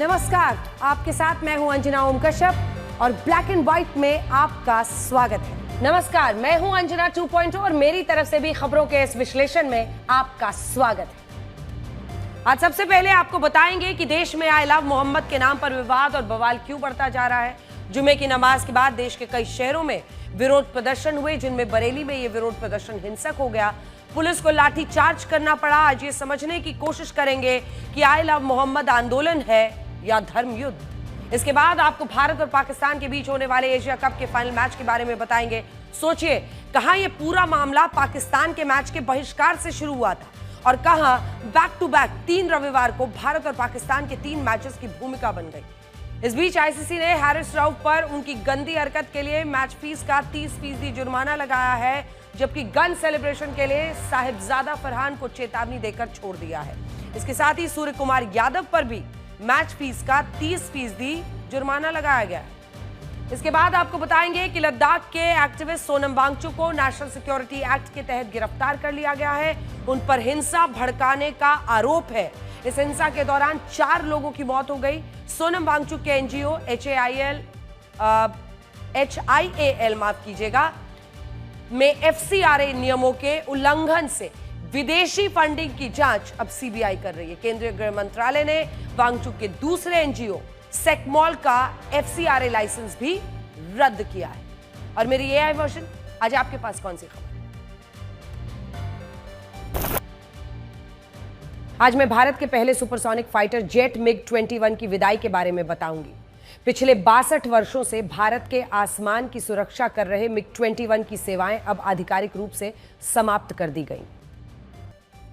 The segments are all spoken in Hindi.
नमस्कार, आपके साथ मैं हूं अंजना ओम कश्यप और ब्लैक एंड व्हाइट में आपका स्वागत है। नमस्कार, मैं हूं अंजना 2.0 और मेरी तरफ से भी खबरों के इस विश्लेषण में आपका स्वागत है। आज सबसे पहले आपको बताएंगे कि देश में आई लव मोहम्मद के नाम पर विवाद और बवाल क्यों बढ़ता जा रहा है। जुमे की नमाज के बाद देश के कई शहरों में विरोध प्रदर्शन हुए, जिनमें बरेली में यह विरोध प्रदर्शन हिंसक हो गया। पुलिस को लाठी चार्ज करना पड़ा। आज ये समझने की कोशिश करेंगे कि आई लव मोहम्मद आंदोलन है या धर्म युद्ध। इसके बाद आपको भारत और पाकिस्तान के बीच होने वाले एशिया कप के फाइनल मैच के बारे में बताएंगे। सोचिए, कहां ये पूरा मामला पाकिस्तान के मैच के बहिष्कार से शुरू हुआ था और कहां बैक टू बैक 3 रविवार को भारत और पाकिस्तान के 3 मैचेस की भूमिका बन गई। इस बीच आईसीसी ने हारिस रऊफ पर उनकी गंदी हरकत के लिए मैच फीस का 30% जुर्माना लगाया है, जबकि गन सेलिब्रेशन के लिए साहिबजादा फरहान को चेतावनी देकर छोड़ दिया है। इसके साथ ही सूर्य कुमार यादव पर भी मैच फीस का 30% जुर्माना लगाया गया है। इसके बाद आपको बताएंगे कि लद्दाख के एक्टिविस्ट सोनम वांगचुक को नेशनल सिक्योरिटी एक्ट के तहत गिरफ्तार कर लिया गया है। उन पर हिंसा भड़काने का आरोप है। इस हिंसा के दौरान 4 लोगों की मौत हो गई। सोनम वांगचुक के एनजीओ HIAL माफ कीजिएगा में FCRA नियमों के उल्लंघन से विदेशी फंडिंग की जांच अब सीबीआई कर रही है। केंद्रीय गृह मंत्रालय ने वांगचुक के दूसरे एनजीओ सेकमॉल का FCRA लाइसेंस भी रद्द किया है। और मेरी AI वर्जन, आज आपके पास कौन सी खबर? आज मैं भारत के पहले सुपरसोनिक फाइटर जेट MiG-21 की विदाई के बारे में बताऊंगी। पिछले 62 वर्षों से भारत के आसमान की सुरक्षा कर रहे MiG-21 की सेवाएं अब आधिकारिक रूप से समाप्त कर दी गई।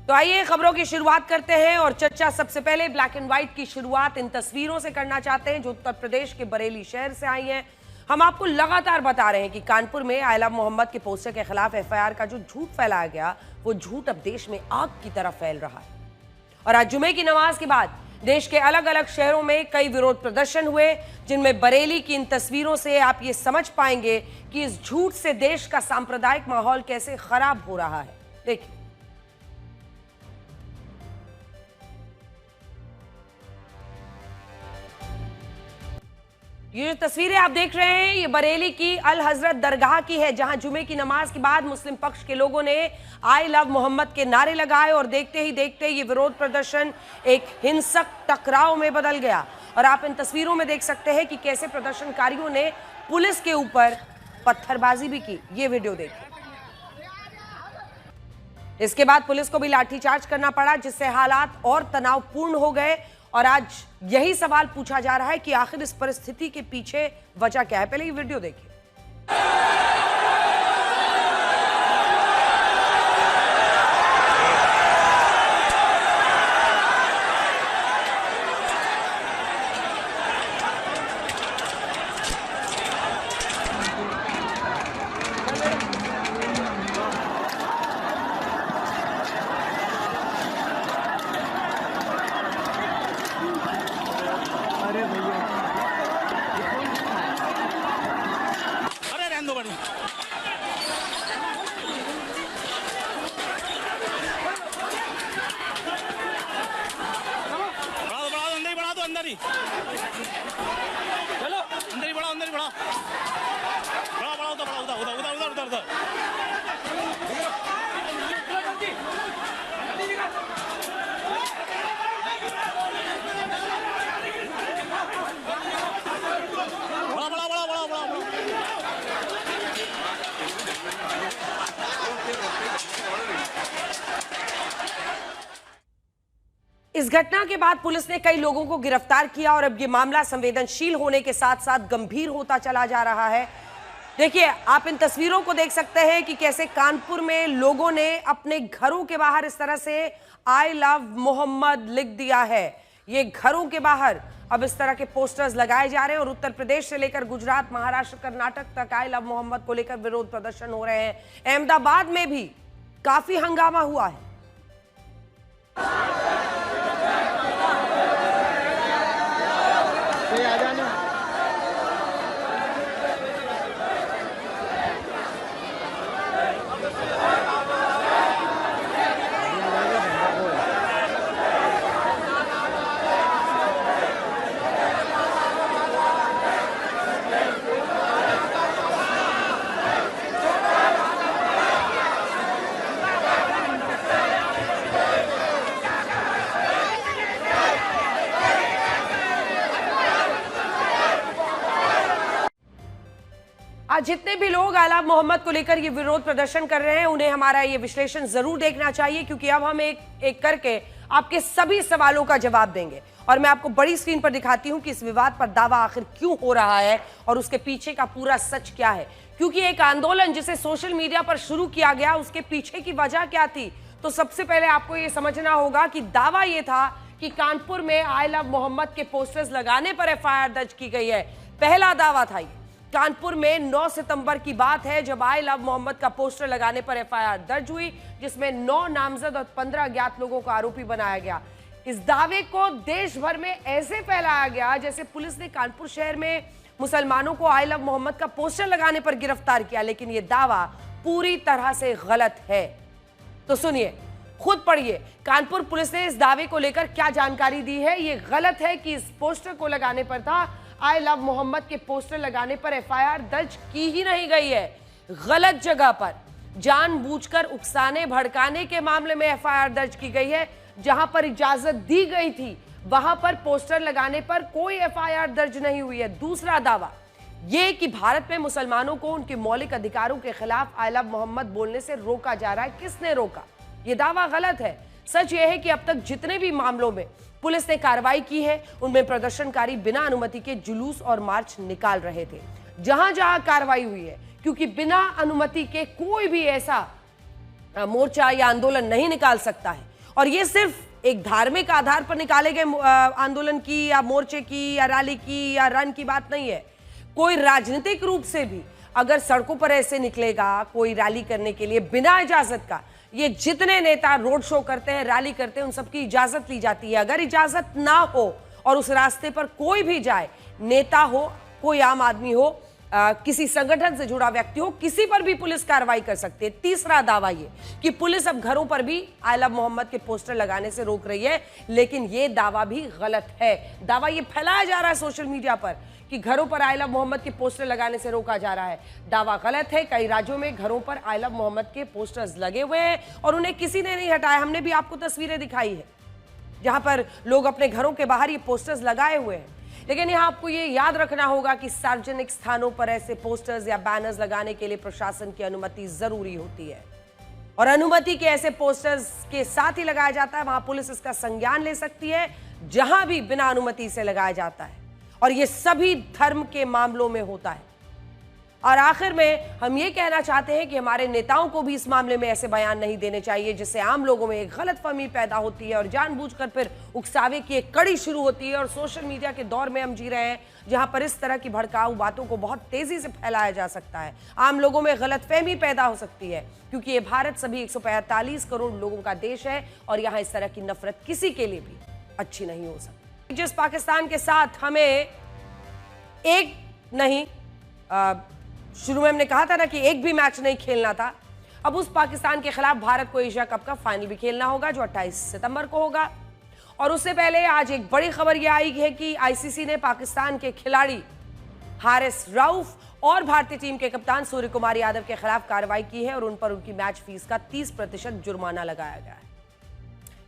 तो आइए खबरों की शुरुआत करते हैं और चर्चा सबसे पहले ब्लैक एंड व्हाइट की शुरुआत इन तस्वीरों से करना चाहते हैं जो उत्तर प्रदेश के बरेली शहर से आई हैं। हम आपको लगातार बता रहे हैं कि कानपुर में आई लव मोहम्मद के पोस्टर के खिलाफ FIR का जो झूठ फैलाया गया, वो झूठ अब देश में आग की तरह फैल रहा है। और आज जुमे की नमाज के बाद देश के अलग अलग शहरों में कई विरोध प्रदर्शन हुए, जिनमें बरेली की इन तस्वीरों से आप ये समझ पाएंगे कि इस झूठ से देश का सांप्रदायिक माहौल कैसे खराब हो रहा है। देखिए, ये जो तस्वीरें आप देख रहे हैं, ये बरेली की अल हजरत दरगाह की है, जहां जुमे की नमाज के बाद मुस्लिम पक्ष के लोगों ने आई लव मोहम्मद के नारे लगाए और देखते ही देखते ये विरोध प्रदर्शन एक हिंसक टकराव में बदल गया। और आप इन तस्वीरों में देख सकते हैं कि कैसे प्रदर्शनकारियों ने पुलिस के ऊपर पत्थरबाजी भी की। ये वीडियो देखिए। इसके बाद पुलिस को भी लाठीचार्ज करना पड़ा, जिससे हालात और तनावपूर्ण हो गए। और आज यही सवाल पूछा जा रहा है कि आखिर इस परिस्थिति के पीछे वजह क्या है। पहले ये वीडियो देखिए। चलो अंदर ही बढ़ाओ, अंदर ही बढ़ाओ, बढ़ाओ बढ़ाओ, उधर उधर उधर उधर उधर उधर। इस घटना के बाद पुलिस ने कई लोगों को गिरफ्तार किया और अब ये मामला संवेदनशील होने के साथ साथ गंभीर होता चला जा रहा है। देखिए, आप इन तस्वीरों को देख सकते हैं कि कैसे कानपुर में लोगों ने अपने घरों के बाहर इस तरह से आई लव मोहम्मद लिख दिया है। ये घरों के बाहर अब इस तरह के पोस्टर्स लगाए जा रहे हैं और उत्तर प्रदेश से लेकर गुजरात, महाराष्ट्र, कर्नाटक तक आई लव मोहम्मद को लेकर विरोध प्रदर्शन हो रहे हैं। अहमदाबाद में भी काफी हंगामा हुआ है। आज जितने भी लोग आला मोहम्मद को लेकर ये विरोध प्रदर्शन कर रहे हैं उन्हें हमारा ये विश्लेषण जरूर देखना चाहिए, क्योंकि अब हम एक एक करके आपके सभी सवालों का जवाब देंगे। और मैं आपको बड़ी स्क्रीन पर दिखाती हूं कि इस विवाद पर दावा आखिर क्यों हो रहा है और उसके पीछे का पूरा सच क्या है। क्योंकि एक आंदोलन जिसे सोशल मीडिया पर शुरू किया गया, उसके पीछे की वजह क्या थी? तो सबसे पहले आपको यह समझना होगा कि दावा यह था कि कानपुर में आई लव मोहम्मद के पोस्टर्स लगाने पर एफआईआर दर्ज की गई है। पहला दावा था ये। कानपुर में 9 सितंबर की बात है जब आई लव मोहम्मद का पोस्टर लगाने पर एफआईआर दर्ज हुई, जिसमें 9 नामजद और 15 अज्ञात लोगों को आरोपी बनाया गया। इस दावे को देश भर में ऐसे फैलाया गया जैसे पुलिस ने कानपुर शहर में मुसलमानों को आई लव मोहम्मद का पोस्टर लगाने पर गिरफ्तार किया, लेकिन यह दावा पूरी तरह से गलत है। तो सुनिए, खुद पढ़िए, कानपुर पुलिस ने इस दावे को लेकर क्या जानकारी दी है। यह गलत है कि इस पोस्टर को लगाने पर था। आई लव मोहम्मद के पोस्टर लगाने पर एफआईआर दर्ज की ही नहीं गई है। गलत जगह पर जानबूझकर उकसाने भड़काने के मामले में एफआईआर दर्ज की गई है। जहां पर इजाजत दी गई थी वहां पर पोस्टर लगाने पर कोई एफआईआर दर्ज नहीं हुई है। दूसरा दावा यह कि भारत में मुसलमानों को उनके मौलिक अधिकारों के खिलाफ आई लव मोहम्मद बोलने से रोका जा रहा है। किसने रोका? यह दावा गलत है। सच यह है कि अब तक जितने भी मामलों में पुलिस ने कार्रवाई की है उनमें प्रदर्शनकारी बिना अनुमति के जुलूस और मार्च निकाल रहे थे। जहां जहां कार्रवाई हुई है, क्योंकि बिना अनुमति के कोई भी ऐसा मोर्चा या आंदोलन नहीं निकाल सकता है। और ये सिर्फ एक धार्मिक आधार पर निकाले गए आंदोलन की या मोर्चे की या रैली की या रन की बात नहीं है। कोई राजनीतिक रूप से भी अगर सड़कों पर ऐसे निकलेगा कोई रैली करने के लिए बिना इजाजत का, ये जितने नेता रोड शो करते हैं, रैली करते हैं, उन सबकी इजाजत ली जाती है। अगर इजाजत ना हो और उस रास्ते पर कोई भी जाए, नेता हो, कोई आम आदमी हो, किसी संगठन से जुड़ा व्यक्ति हो, किसी पर भी पुलिस कार्रवाई कर सकती है। तीसरा दावा ये कि पुलिस अब घरों पर भी आई लव मोहम्मद के पोस्टर लगाने से रोक रही है, लेकिन ये दावा भी गलत है। दावा ये फैलाया जा रहा है सोशल मीडिया पर कि घरों पर आई लव मोहम्मद के पोस्टर लगाने से रोका जा रहा है। दावा गलत है। कई राज्यों में घरों पर आई लव मोहम्मद के पोस्टर्स लगे हुए हैं और उन्हें किसी ने नहीं हटाया। हमने भी आपको तस्वीरें दिखाई है जहां पर लोग अपने घरों के बाहर ये पोस्टर्स लगाए हुए हैं। लेकिन यहां आपको ये याद रखना होगा कि सार्वजनिक स्थानों पर ऐसे पोस्टर्स या बैनर्स लगाने के लिए प्रशासन की अनुमति जरूरी होती है, और अनुमति के ऐसे पोस्टर्स के साथ ही लगाया जाता है। वहां पुलिस इसका संज्ञान ले सकती है जहां भी बिना अनुमति से लगाया जाता है, और ये सभी धर्म के मामलों में होता है। और आखिर में हम ये कहना चाहते हैं कि हमारे नेताओं को भी इस मामले में ऐसे बयान नहीं देने चाहिए जिससे आम लोगों में एक गलतफहमी पैदा होती है और जानबूझकर फिर उकसावे की एक कड़ी शुरू होती है। और सोशल मीडिया के दौर में हम जी रहे हैं जहां पर इस तरह की भड़काऊ बातों को बहुत तेजी से फैलाया जा सकता है। आम लोगों में गलतफहमी पैदा हो सकती है, क्योंकि ये भारत सभी 145 करोड़ लोगों का देश है और यहाँ इस तरह की नफरत किसी के लिए भी अच्छी नहीं हो सकती। जिस पाकिस्तान के साथ हमें एक नहीं, शुरू में हमने कहा था ना कि एक भी मैच नहीं खेलना था, अब उस पाकिस्तान के खिलाफ भारत को एशिया कप का फाइनल भी खेलना होगा जो 28 सितंबर को होगा। और उससे पहले आज एक बड़ी खबर यह आई है कि आईसीसी ने पाकिस्तान के खिलाड़ी हारिस रऊफ और भारतीय टीम के कप्तान सूर्य कुमार यादव के खिलाफ कार्रवाई की है और उन पर उनकी मैच फीस का 30% जुर्माना लगाया गया है।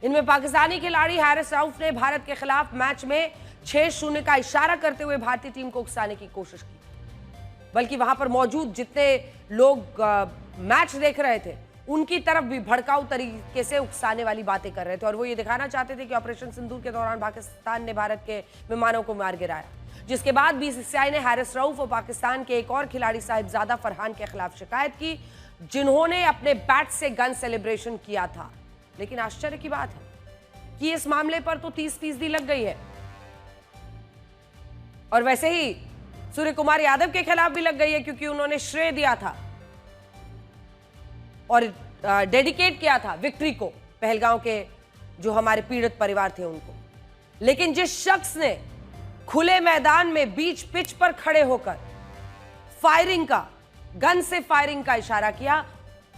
इनमें पाकिस्तानी खिलाड़ी हारिस रऊफ ने भारत के खिलाफ मैच में 6-0 का इशारा करते हुए भारतीय टीम को उकसाने की कोशिश की, बल्कि वहां पर मौजूद जितने लोग मैच देख रहे थे उनकी तरफ भी भड़काऊ तरीके से उकसाने वाली बातें कर रहे थे। और वो ये दिखाना चाहते थे कि ऑपरेशन सिंदूर के दौरान पाकिस्तान ने भारत के विमानों को मार गिराया, जिसके बाद बीसीसीआई ने हारिस रऊफ और पाकिस्तान के एक और खिलाड़ी साहिबजादा फरहान के खिलाफ शिकायत की, जिन्होंने अपने बैट से गन सेलिब्रेशन किया था। लेकिन आश्चर्य की बात है कि इस मामले पर तो 30% लग गई है, और वैसे ही सूर्य कुमार यादव के खिलाफ भी लग गई है, क्योंकि उन्होंने श्रेय दिया था और डेडिकेट किया था विक्ट्री को पहलगांव के जो हमारे पीड़ित परिवार थे उनको। लेकिन जिस शख्स ने खुले मैदान में बीच पिच पर खड़े होकर फायरिंग का, गन से फायरिंग का इशारा किया,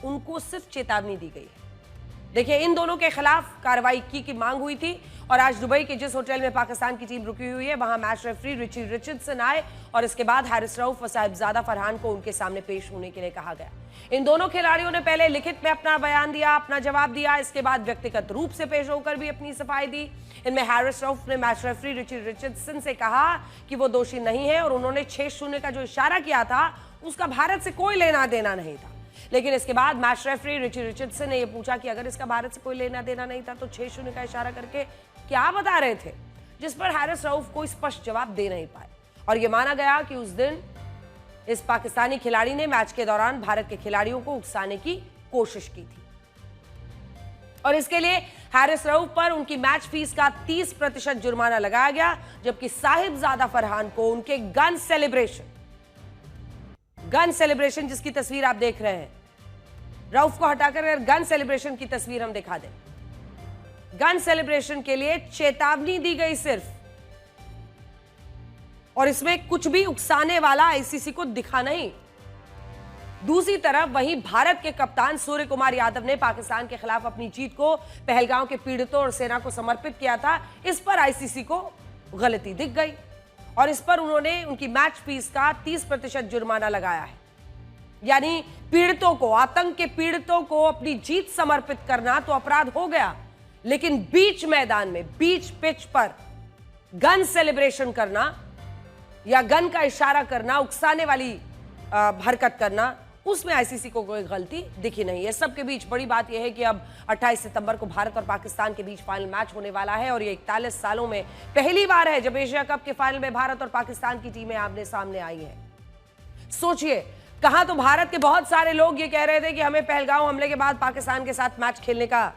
उनको सिर्फ चेतावनी दी गई है। देखिए, इन दोनों के खिलाफ कार्रवाई की मांग हुई थी और आज दुबई के जिस होटल में पाकिस्तान की टीम रुकी हुई है वहां मैच रेफरी रिची रिचर्डसन आए और इसके बाद हारिस रऊफ और साहिबजादा फरहान को उनके सामने पेश होने के लिए कहा गया। इन दोनों खिलाड़ियों ने पहले लिखित में अपना बयान दिया, अपना जवाब दिया, इसके बाद व्यक्तिगत रूप से पेश होकर भी अपनी सफाई दी। इनमें हारिस रऊफ ने मैच रेफरी रिची रिचर्डसन से कहा कि वो दोषी नहीं है और उन्होंने 6-0 का जो इशारा किया था उसका भारत से कोई लेना देना नहीं था। लेकिन इसके बाद मैच रेफरी रिची रिचर्डसन ने यह पूछा कि अगर इसका भारत से कोई लेना देना नहीं था तो 6-0 का इशारा करके क्या बता रहे थे, जिस पर हैरिस रऊफ कोई स्पष्ट जवाब दे नहीं पाए। और यह माना गया कि उस दिन इस पाकिस्तानी खिलाड़ी ने मैच के दौरान भारत के खिलाड़ियों को उकसाने की कोशिश की थी और इसके लिए हैरिस रऊफ पर उनकी मैच फीस का 30% जुर्माना लगाया गया, जबकि साहिबजादा फरहान को उनके गन सेलिब्रेशन जिसकी तस्वीर आप देख रहे हैं, रऊफ को हटाकर अगर गन सेलिब्रेशन की तस्वीर हम दिखा दें, गन सेलिब्रेशन के लिए चेतावनी दी गई सिर्फ, और इसमें कुछ भी उकसाने वाला आईसीसी को दिखा नहीं। दूसरी तरफ वहीं भारत के कप्तान सूर्य कुमार यादव ने पाकिस्तान के खिलाफ अपनी जीत को पहलगांव के पीड़ितों और सेना को समर्पित किया था। इस पर आईसीसी को गलती दिख गई और इस पर उन्होंने उनकी मैच फीस का 30% जुर्माना लगाया है। यानी पीड़ितों को, आतंक के पीड़ितों को अपनी जीत समर्पित करना तो अपराध हो गया, लेकिन बीच मैदान में, बीच पिच पर गन सेलिब्रेशन करना या गन का इशारा करना, उकसाने वाली हरकत करना, उसमें आईसीसी को कोई गलती दिखी नहीं है। सबके बीच बड़ी बात यह है कि अब 28 सितंबर को भारत और पाकिस्तान के बीच फाइनल मैच होने वाला है और ये 41 सालों में पहली बार है जब एशिया कप के फाइनल में भारत और पाकिस्तान की टीमें आमने सामने आई हैं। सोचिए, कहां तो भारत के बहुत सारे लोग ये कह रहे थे कि हमें पहलगांव हमले के बाद पाकिस्तान के साथ मैच खेलने का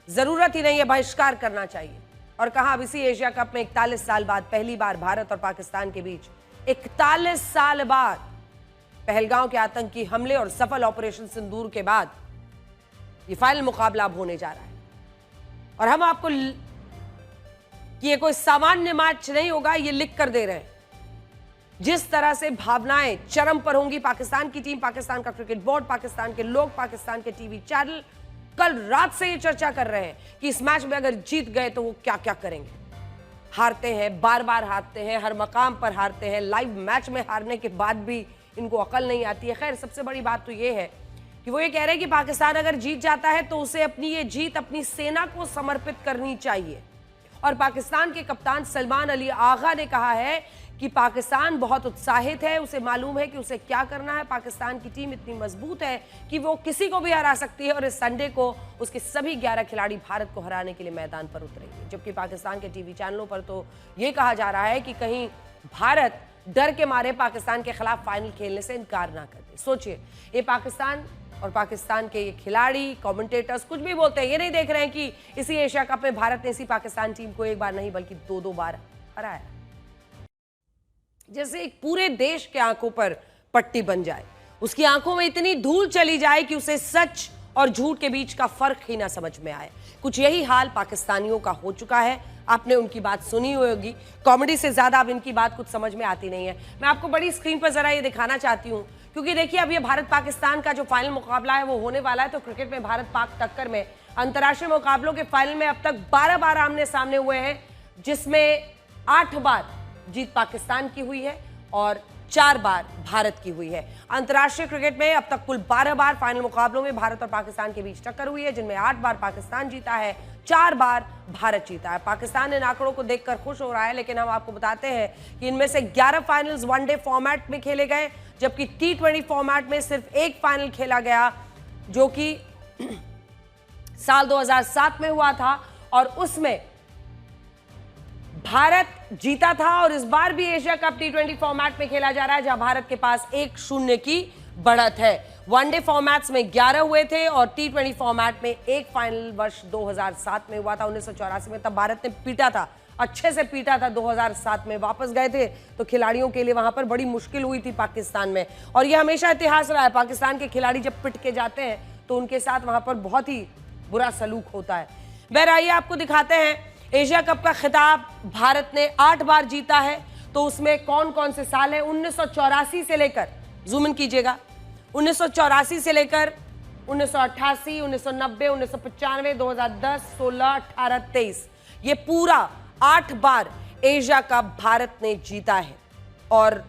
जरूरत ही नहीं है, बहिष्कार करना चाहिए, और कहां अब इसी एशिया कप में 41 साल बाद पहली बार भारत और पाकिस्तान के बीच 41 साल बाद पहलगांव के आतंकी हमले और सफल ऑपरेशन सिंदूर के बाद ये फाइनल मुकाबला अब होने जा रहा है। और हम आपको कि ये कोई सामान्य मैच नहीं होगा ये लिख कर दे रहे हैं। जिस तरह से भावनाएं चरम पर होंगी, पाकिस्तान की टीम, पाकिस्तान का क्रिकेट बोर्ड, पाकिस्तान के लोग, पाकिस्तान के टीवी चैनल कल रात से ये चर्चा कर रहे हैं कि इस मैच में अगर जीत गए तो वो क्या क्या करेंगे। हारते हैं, बार बार हारते हैं, हर मकाम पर हारते हैं, लाइव मैच में हारने के बाद भी इनको अकल नहीं आती है। खैर, सबसे बड़ी बात तो ये है कि वो ये कह रहे हैं कि पाकिस्तान अगर जीत जाता है तो उसे अपनी ये जीत अपनी सेना को समर्पित करनी चाहिए। और पाकिस्तान के कप्तान सलमान अली आगा ने कहा है कि पाकिस्तान बहुत उत्साहित है, उसे मालूम है कि उसे क्या करना है। पाकिस्तान की टीम इतनी मजबूत है कि वो किसी को भी हरा सकती है और इस संडे को उसके सभी 11 खिलाड़ी भारत को हराने के लिए मैदान पर उतरेंगे। जबकि पाकिस्तान के टीवी चैनलों पर तो ये कहा जा रहा है कि कहीं भारत डर के मारे पाकिस्तान के खिलाफ फाइनल खेलने से इनकार ना कर दे। सोचिए, ये पाकिस्तान और पाकिस्तान के ये खिलाड़ी, कमेंटेटर्स कुछ भी बोलते हैं, ये नहीं देख रहे हैं कि इसी एशिया कप में भारत ने इसी पाकिस्तान टीम को एक बार नहीं बल्कि 2-2 बार हराया। जैसे एक पूरे देश के आंखों पर पट्टी बन जाए, उसकी आंखों में इतनी धूल चली जाए कि उसे सच और झूठ के बीच का फर्क ही ना समझ में आए। कुछ यही हाल पाकिस्तानियों का हो चुका है। आपने उनकी बात सुनी होगी, कॉमेडी से ज्यादा अब इनकी बात कुछ समझ में आती नहीं है। मैं आपको बड़ी स्क्रीन पर जरा ये दिखाना चाहती हूँ, क्योंकि देखिए अब ये भारत पाकिस्तान का जो फाइनल मुकाबला है वो होने वाला है। तो क्रिकेट में भारत पाक टक्कर में अंतर्राष्ट्रीय मुकाबलों के फाइनल में अब तक 12 बार आमने सामने हुए हैं, जिसमें 8 बार जीत पाकिस्तान की हुई है और 4 बार भारत की हुई है। अंतर्राष्ट्रीय क्रिकेट में अब तक कुल 12 बार फाइनल मुकाबलों में भारत और पाकिस्तान के बीच टक्कर हुई है, जिनमें 8 बार पाकिस्तान जीता है, 4 बार भारत जीता है। पाकिस्तान इन आंकड़ों को देखकर खुश हो रहा है, लेकिन हम आपको बताते हैं कि इनमें से 11 फाइनल्स वनडे फॉर्मेट में खेले गए, जबकि T20 फॉर्मेट में सिर्फ एक फाइनल खेला गया, जो कि साल 2007 में हुआ था और उसमें भारत जीता था। और इस बार भी एशिया कप T20 फॉर्मेट में खेला जा रहा है, जहां भारत के पास 1-0 की बढ़त है। वनडे फॉर्मेट्स में 11 हुए थे और T20 फॉर्मेट में एक फाइनल वर्ष 2007 में हुआ था, 1984 में। तब भारत ने पीटा था, अच्छे से पीटा था। 2007 में वापस गए थे तो खिलाड़ियों के लिए वहां पर बड़ी मुश्किल हुई थी पाकिस्तान में, और यह हमेशा इतिहास रहा है। पाकिस्तान के खिलाड़ी जब पिट के जाते हैं तो उनके साथ वहां पर बहुत ही बुरा सलूक होता है। बहर आइए आपको दिखाते हैं, एशिया कप का खिताब भारत ने 8 बार जीता है। तो उसमें कौन कौन से साल है? 1984 से लेकर, जूम इन कीजिएगा, 1984 से लेकर 1988, 1990, 1995, 2010, 16, 18, 23, ये पूरा 8 बार एशिया कप भारत ने जीता है और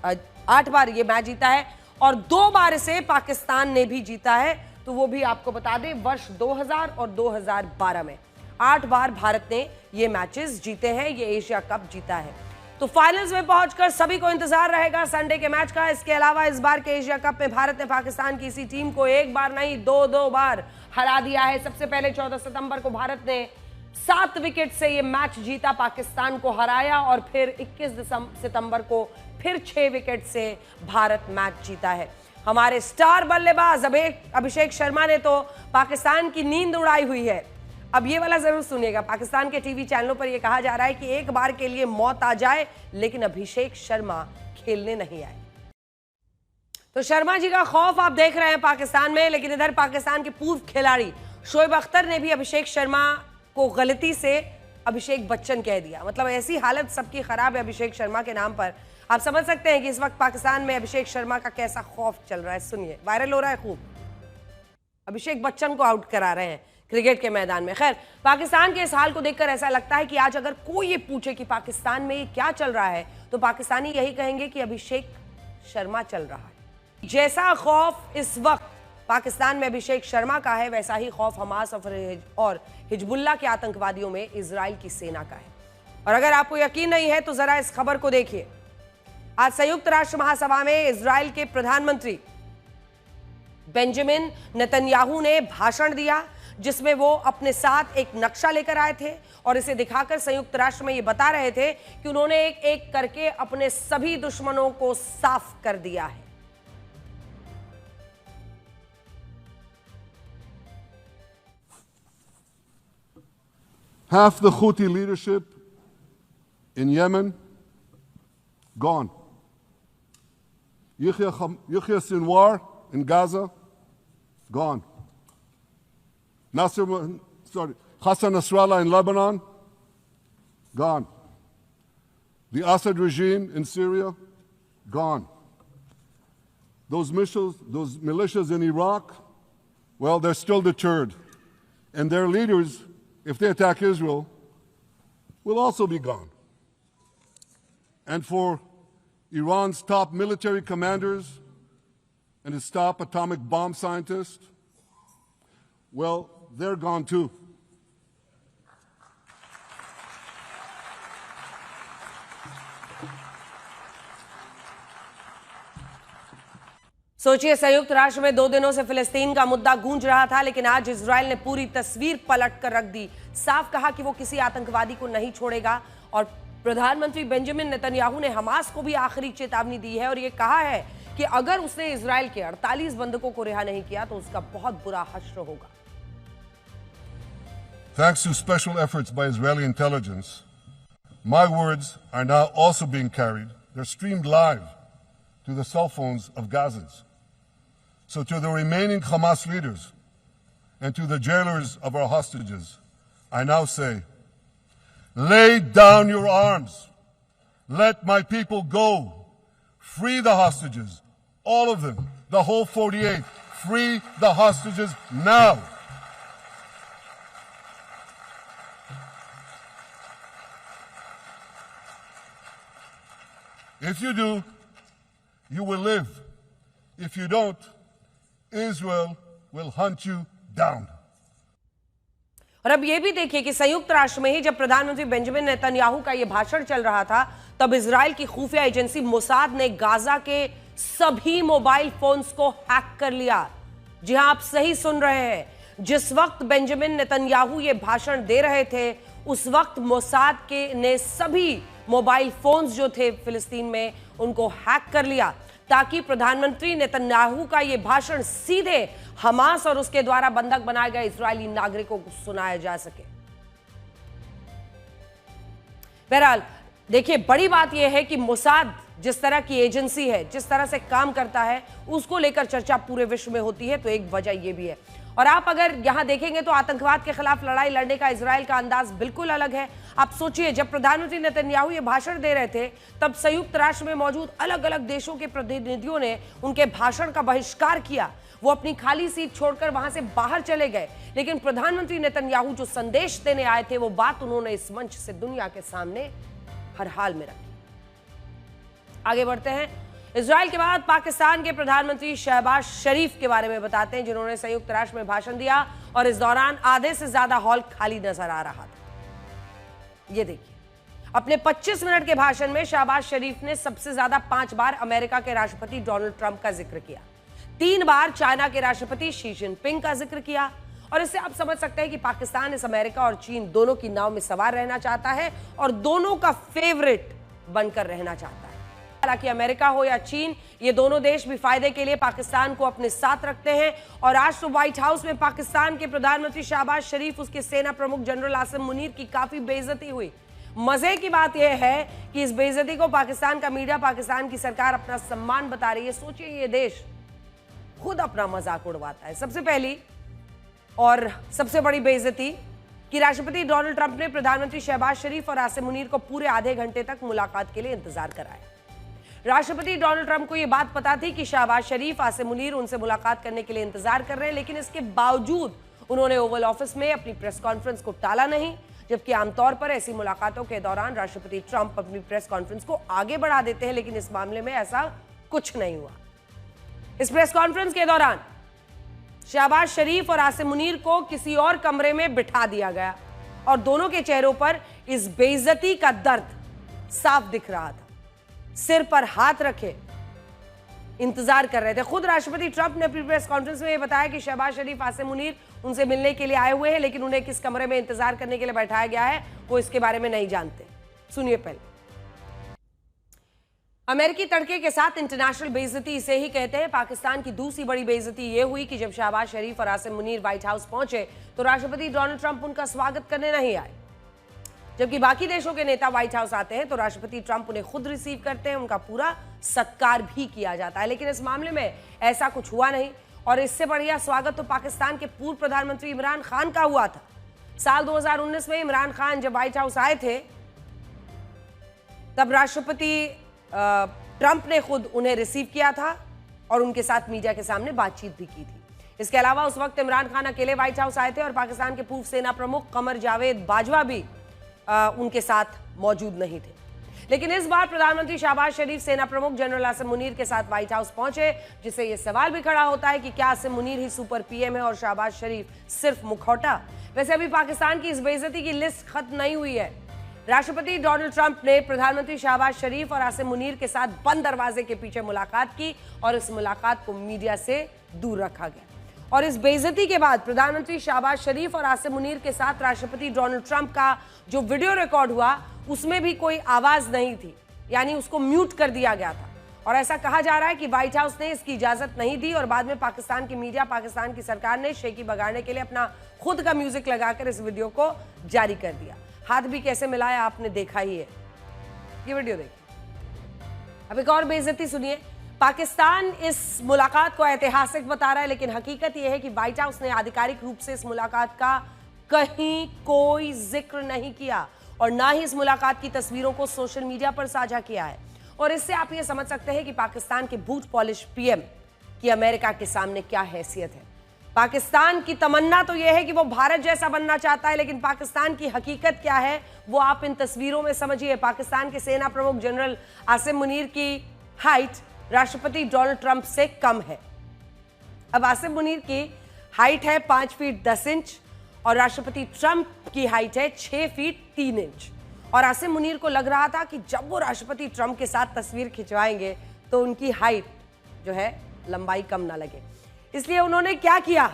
8 बार ये मैच जीता है और 2 बार इसे पाकिस्तान ने भी जीता है। तो वो भी आपको बता दें, वर्ष 2000 और 2012 में 8 बार भारत ने ये मैचेस जीते हैं, ये एशिया कप जीता है। तो फाइनल्स में पहुंचकर सभी को इंतजार रहेगा संडे के मैच का। इसके अलावा इस बार के एशिया कप में भारत ने पाकिस्तान की इसी टीम को एक बार नहीं दो बार हरा दिया है। सबसे पहले 14 सितंबर को भारत ने 7 विकेट से ये मैच जीता, पाकिस्तान को हराया, और फिर 21 सितंबर को फिर 6 विकेट से भारत मैच जीता है। हमारे स्टार बल्लेबाज अभिषेक शर्मा ने तो पाकिस्तान की नींद उड़ाई हुई है। अब ये वाला जरूर सुनिएगा, पाकिस्तान के टीवी चैनलों पर यह कहा जा रहा है कि एक बार के लिए मौत आ जाए लेकिन अभिषेक शर्मा खेलने नहीं आए। तो शर्मा जी का खौफ आप देख रहे हैं पाकिस्तान में, लेकिन इधर पाकिस्तान के पूर्व खिलाड़ी शोएब अख्तर ने भी अभिषेक शर्मा को गलती से अभिषेक बच्चन कह दिया। मतलब ऐसी हालत सबकी खराब है अभिषेक शर्मा के नाम पर। आप समझ सकते हैं कि इस वक्त पाकिस्तान में अभिषेक शर्मा का कैसा खौफ चल रहा है। सुनिए, वायरल हो रहा है खूब, अभिषेक बच्चन को आउट करा रहे हैं क्रिकेट के मैदान में। खैर, पाकिस्तान के इस हाल को देखकर ऐसा लगता है कि आज अगर कोई ये पूछे कि पाकिस्तान में ये क्या चल रहा है, तो पाकिस्तानी यही कहेंगे कि अभिषेक शर्मा चल रहा है। जैसा खौफ इस वक्त पाकिस्तान में अभिषेक शर्मा का है, वैसा ही खौफ हमास और हिजबुल्लाह के आतंकवादियों में इजराइल की सेना का है। और अगर आपको यकीन नहीं है तो जरा इस खबर को देखिए। आज संयुक्त राष्ट्र महासभा में इजराइल के प्रधानमंत्री बेंजामिन नेतन्याहू ने भाषण दिया, जिसमें वो अपने साथ एक नक्शा लेकर आए थे और इसे दिखाकर संयुक्त राष्ट्र में ये बता रहे थे कि उन्होंने एक एक करके अपने सभी दुश्मनों को साफ कर दिया है। Half the Houthi leadership in Yemen gone. Yahya Sinwar in Gaza gone. Hassan Nasrallah in Lebanon gone. The Assad regime in Syria gone. Those militias in Iraq, well, they're still deterred, and their leaders, if they attack Israel, will also be gone. And for Iran's top military commanders and its top atomic bomb scientists, well, they're gone too. सोचिए, संयुक्त राष्ट्र में 2 दिनों से फिलिस्तीन का मुद्दा गूंज रहा था, लेकिन आज इजराइल ने पूरी तस्वीर पलट कर रख दी। साफ कहा कि वो किसी आतंकवादी को नहीं छोड़ेगा, और प्रधानमंत्री बेंजामिन नेतन्याहू ने हमास को भी आखिरी चेतावनी दी है और ये कहा है कि अगर उसने इजराइल के 48 बंधकों को रिहा नहीं किया तो उसका बहुत बुरा हश्र होगा। Thanks to special efforts by Israeli intelligence, my words are now also being carried. They're streamed live to the cell phones of Gazans. So to the remaining Hamas leaders and to the jailers of our hostages, I now say, lay down your arms. Let my people go. Free the hostages, all of them, the whole 48. Free the hostages now. If you do, you will live. If you don't, Israel will hunt you down. और अब यह भी देखिए कि संयुक्त राष्ट्र में ही जब प्रधानमंत्री बेंजामिन नेतन्याहू का यह भाषण चल रहा था, तब इजराइल की खुफिया एजेंसी मोसाद ने गाजा के सभी मोबाइल फोन्स को हैक कर लिया। जी हां, आप सही सुन रहे हैं। जिस वक्त बेंजामिन नेतन्याहू ये भाषण दे रहे थे, उस वक्त मोसाद ने सभी मोबाइल फोन्स जो थे फिलिस्तीन में, उनको हैक कर लिया, ताकि प्रधानमंत्री नेतन्याहू का यह भाषण सीधे हमास और उसके द्वारा बंधक बनाए गए इजरायली नागरिकों को सुनाया जा सके। बहरहाल देखिए, बड़ी बात यह है कि मोसाद जिस तरह की एजेंसी है, जिस तरह से काम करता है, उसको लेकर चर्चा पूरे विश्व में होती है, तो एक वजह यह भी है। और आप अगर यहां देखेंगे तो आतंकवाद के खिलाफ लड़ाई लड़ने का इजराइल का अंदाज बिल्कुल अलग है। आप सोचिए, जब प्रधानमंत्री नेतन्याहू ये भाषण दे रहे थे, तब संयुक्त राष्ट्र में मौजूद अलग अलग देशों के प्रतिनिधियों ने उनके भाषण का बहिष्कार किया। वो अपनी खाली सीट छोड़कर वहां से बाहर चले गए, लेकिन प्रधानमंत्री नेतन्याहू जो संदेश देने आए थे, वो बात उन्होंने इस मंच से दुनिया के सामने हर हाल में रखी। आगे बढ़ते हैं। इजराइल के बाद पाकिस्तान के प्रधानमंत्री शहबाज शरीफ के बारे में बताते हैं, जिन्होंने संयुक्त राष्ट्र में भाषण दिया और इस दौरान आधे से ज्यादा हॉल खाली नजर आ रहा था। ये देखिए, अपने 25 मिनट के भाषण में शहबाज शरीफ ने सबसे ज्यादा 5 बार अमेरिका के राष्ट्रपति डोनाल्ड ट्रंप का जिक्र किया, 3 बार चाइना के राष्ट्रपति शी जिनपिंग का जिक्र किया। और इससे आप समझ सकते हैं कि पाकिस्तान इस अमेरिका और चीन दोनों की नाव में सवार रहना चाहता है और दोनों का फेवरेट बनकर रहना चाहता है। हालांकि अमेरिका हो या चीन, ये दोनों देश भी फायदे के लिए पाकिस्तान को अपने साथ रखते हैं। और आज तो व्हाइट हाउस में पाकिस्तान के प्रधानमंत्री शहबाज शरीफ, उसके सेना प्रमुख जनरल आसिम मुनीर की काफी बेइज्जती हुई। मजे की बात यह है कि इस बेइज्जती को पाकिस्तान का मीडिया, पाकिस्तान की सरकार अपना सम्मान बता रही है। सोचिए, ये देश खुद अपना मजाक उड़वाता है। सबसे पहली और सबसे बड़ी बेइज्जती कि राष्ट्रपति डोनाल्ड ट्रंप ने प्रधानमंत्री शहबाज शरीफ और आसिम मुनीर को पूरे आधे घंटे तक मुलाकात के लिए इंतजार कराया। राष्ट्रपति डोनाल्ड ट्रंप को यह बात पता थी कि शहबाज शरीफ, आसिम मुनीर उनसे मुलाकात करने के लिए इंतजार कर रहे हैं, लेकिन इसके बावजूद उन्होंने ओवल ऑफिस में अपनी प्रेस कॉन्फ्रेंस को टाला नहीं, जबकि आमतौर पर ऐसी मुलाकातों के दौरान राष्ट्रपति ट्रंप अपनी प्रेस कॉन्फ्रेंस को आगे बढ़ा देते हैं, लेकिन इस मामले में ऐसा कुछ नहीं हुआ। इस प्रेस कॉन्फ्रेंस के दौरान शहबाज शरीफ और आसिम मुनीर को किसी और कमरे में बिठा दिया गया और दोनों के चेहरों पर इस बेइज्जती का दर्द साफ दिख रहा था। सिर पर हाथ रखे इंतजार कर रहे थे। खुद राष्ट्रपति ट्रंप ने अपनी प्रेस कॉन्फ्रेंस में यह बताया कि शहबाज शरीफ, आसिम मुनीर उनसे मिलने के लिए आए हुए हैं, लेकिन उन्हें किस कमरे में इंतजार करने के लिए बैठाया गया है वो इसके बारे में नहीं जानते। सुनिए पहले। अमेरिकी तड़के के साथ इंटरनेशनल बेइज्जती इसे ही कहते हैं। पाकिस्तान की दूसरी बड़ी बेइज्जती यह हुई कि जब शहबाज शरीफ और आसिम मुनीर व्हाइट हाउस पहुंचे तो राष्ट्रपति डोनाल्ड ट्रंप उनका स्वागत करने नहीं आए। जबकि बाकी देशों के नेता व्हाइट हाउस आते हैं तो राष्ट्रपति ट्रंप उन्हें खुद रिसीव करते हैं, उनका पूरा सत्कार भी किया जाता है। लेकिन इस मामले में ऐसा कुछ हुआ नहीं और इससे बढ़िया स्वागत तो पाकिस्तान के पूर्व प्रधानमंत्री इमरान खान का हुआ था। साल 2019 में इमरान खान जब व्हाइट हाउस आए थे तब राष्ट्रपति ट्रंप ने खुद उन्हें रिसीव किया था और उनके साथ मीडिया के सामने बातचीत भी की थी। इसके अलावा उस वक्त इमरान खान अकेले व्हाइट हाउस आए थे और पाकिस्तान के पूर्व सेना प्रमुख कमर जावेद बाजवा भी उनके साथ मौजूद नहीं थे। लेकिन इस बार प्रधानमंत्री शहबाज शरीफ सेना प्रमुख जनरल आसिम मुनीर के साथ व्हाइट हाउस पहुंचे, जिससे यह सवाल भी खड़ा होता है कि क्या आसिम मुनीर ही सुपर पीएम है और शहबाज शरीफ सिर्फ मुखौटा। वैसे अभी पाकिस्तान की इस बेइज्जती की लिस्ट खत्म नहीं हुई है। राष्ट्रपति डोनाल्ड ट्रंप ने प्रधानमंत्री शहबाज शरीफ और आसिम मुनीर के साथ बंद दरवाजे के पीछे मुलाकात की और इस मुलाकात को मीडिया से दूर रखा गया। और इस बेइज्जती के बाद प्रधानमंत्री शहबाज शरीफ और आसिम मुनीर के साथ राष्ट्रपति डोनाल्ड ट्रंप का जो वीडियो रिकॉर्ड हुआ उसमें भी कोई आवाज नहीं थी, यानी उसको म्यूट कर दिया गया था। और ऐसा कहा जा रहा है कि व्हाइट हाउस ने इसकी इजाजत नहीं दी और बाद में पाकिस्तान की मीडिया, पाकिस्तान की सरकार ने शेकी बगाड़ने के लिए अपना खुद का म्यूजिक लगाकर इस वीडियो को जारी कर दिया। हाथ भी कैसे मिलाया आपने देखा ही है, ये वीडियो देखिए। अब एक और बेइज्जती सुनिए। पाकिस्तान इस मुलाकात को ऐतिहासिक बता रहा है, लेकिन हकीकत यह है कि व्हाइट हाउस ने आधिकारिक रूप से इस मुलाकात का कहीं कोई जिक्र नहीं किया और ना ही इस मुलाकात की तस्वीरों को सोशल मीडिया पर साझा किया है। और इससे आप ये समझ सकते हैं कि पाकिस्तान के बूट पॉलिश पीएम की अमेरिका के सामने क्या हैसियत है। पाकिस्तान की तमन्ना तो यह है कि वो भारत जैसा बनना चाहता है, लेकिन पाकिस्तान की हकीकत क्या है वो आप इन तस्वीरों में समझिए। पाकिस्तान के सेना प्रमुख जनरल आसिम मुनीर की हाइट राष्ट्रपति डोनाल्ड ट्रंप से कम है। अब आसिम मुनीर की हाइट है 5 फीट 10 इंच और राष्ट्रपति ट्रंप की हाइट है 6 फीट 3 इंच। और आसिम मुनीर को लग रहा था कि जब वो राष्ट्रपति ट्रंप के साथ तस्वीर खिंचवाएंगे तो उनकी हाइट जो है लंबाई कम ना लगे, इसलिए उन्होंने क्या किया,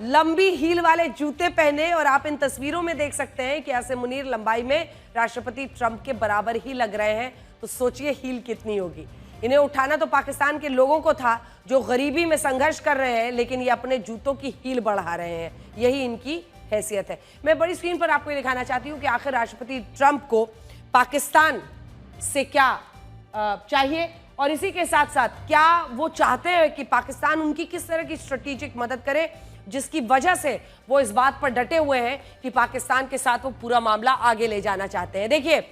लंबी हील वाले जूते पहने। और आप इन तस्वीरों में देख सकते हैं कि आसिम मुनीर लंबाई में राष्ट्रपति ट्रंप के बराबर ही लग रहे हैं। तो सोचिए हील कितनी होगी। इन्हें उठाना तो पाकिस्तान के लोगों को था जो गरीबी में संघर्ष कर रहे हैं, लेकिन ये अपने जूतों की हील बढ़ा रहे हैं। यही इनकी हैसियत है। मैं बड़ी स्क्रीन पर आपको ये दिखाना चाहती हूँ कि आखिर राष्ट्रपति ट्रंप को पाकिस्तान से क्या चाहिए और इसी के साथ साथ क्या वो चाहते हैं कि पाकिस्तान उनकी किस तरह की स्ट्रेटेजिक मदद करे, जिसकी वजह से वो इस बात पर डटे हुए हैं कि पाकिस्तान के साथ वो पूरा मामला आगे ले जाना चाहते हैं। देखिए,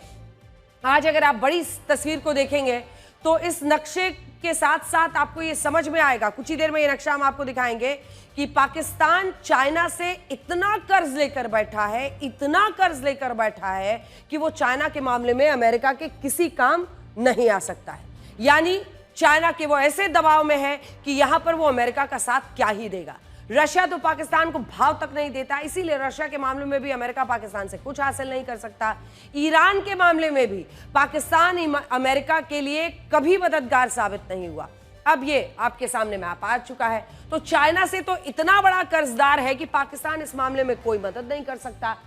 आज अगर आप बड़ी तस्वीर को देखेंगे तो इस नक्शे के साथ साथ आपको ये समझ में आएगा, कुछ ही देर में ये नक्शा हम आपको दिखाएंगे कि पाकिस्तान चाइना से इतना कर्ज लेकर बैठा है, इतना कर्ज लेकर बैठा है कि वो चाइना के मामले में अमेरिका के किसी काम नहीं आ सकता है। यानी चाइना के वो ऐसे दबाव में है कि यहां पर वो अमेरिका का साथ क्या ही देगा। रशिया तो पाकिस्तान को भाव तक नहीं देता, इसीलिए रशिया के मामले में भी अमेरिका पाकिस्तान से कुछ हासिल नहीं कर सकता। ईरान के मामले में भी पाकिस्तान अमेरिका के लिए कभी मददगार साबित नहीं हुआ। अब ये आपके सामने मैप आ चुका है। तो चाइना से तो इतना बड़ा कर्जदार है कि पाकिस्तान इस मामले में कोई मदद नहीं कर सकता।